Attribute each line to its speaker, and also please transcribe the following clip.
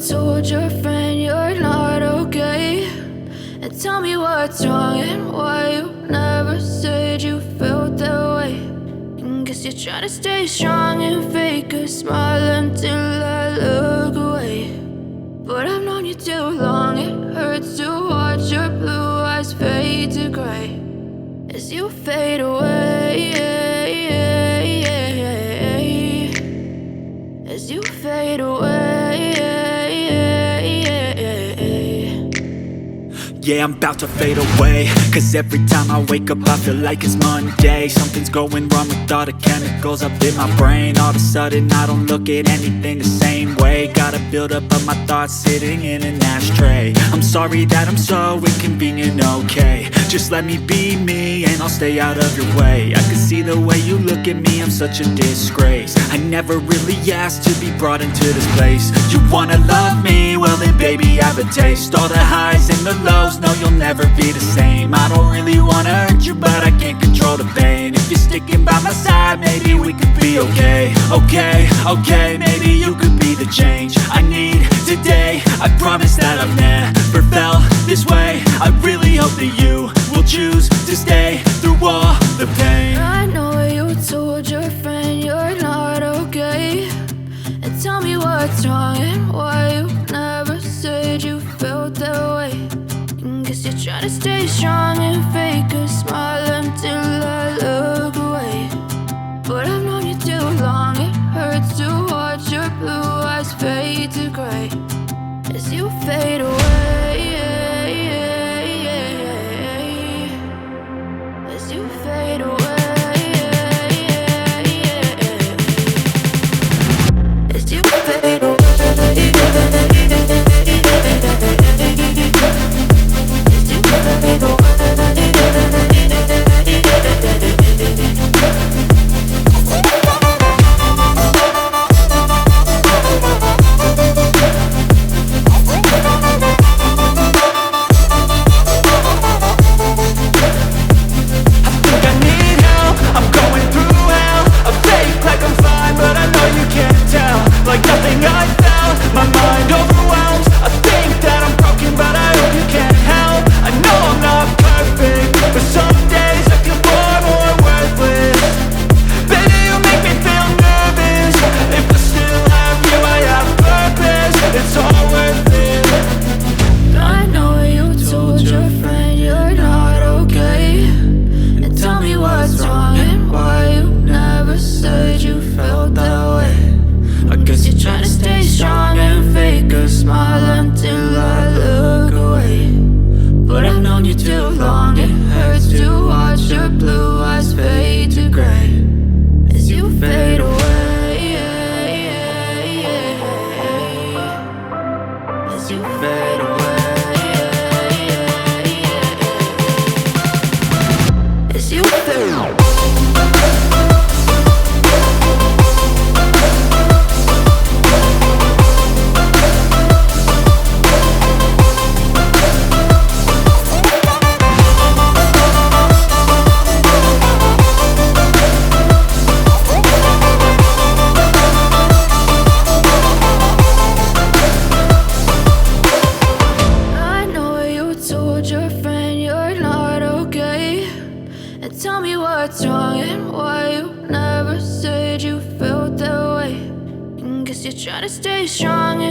Speaker 1: told your friend you're not okay, and tell me what's wrong and why you never said you felt that way. And guess you're trying to stay strong and fake a smile until I look away. But I've known you too long, it hurts to watch your blue eyes fade to gray as you fade away, as you fade away.
Speaker 2: Yeah, I'm about to fade away, cause every time I wake up I feel like it's Monday. Something's going wrong with all the chemicals up in my brain. All of a sudden I don't look at anything the same way. Gotta build up of my thoughts sitting in an ashtray. I'm sorry that I'm so inconvenient, okay. Just let me be me and I'll stay out of your way. I can see the way you look at me, I'm such a disgrace. I never really asked to be brought into this place. You wanna love me? Well then baby have a taste. All the highs and the lows, no you'll never be the same. I don't really wanna hurt you but I can't control the pain. If you're sticking by my side maybe we could be okay. Okay, maybe you could be the change I need today. I promise that I've never felt this way. I really hope that you will choose to stay through all the pain.
Speaker 1: I know you told your friend you're not okay, and tell me what's wrong and why you never said you felt that way. And guess you're trying to stay strong and fake a smile until I look away. But I've known you too long, it hurts to watch your blue eyes fade to gray as you fade away, as you fade away, as you fade away.
Speaker 2: Like nothing I felt, my mind overwhelmed. I think that I'm broken but I hope you can't help. I know I'm not perfect, but some days I feel far more worthless. Baby, you make me feel nervous. If I still have you, I have purpose. It's all worth it.
Speaker 1: I know you told your friend you're not okay, and tell me what's wrong and why you never said you felt that way. I guess you're trying to stay strong and fake a smile until I look away. But I've known you too long, it hurts to watch your blue eyes fade to gray as you fade away, as you fade away, as you fade away. Your friend you're not okay, and tell me what's wrong and why you never said you felt that way. And guess you're trying to stay strong and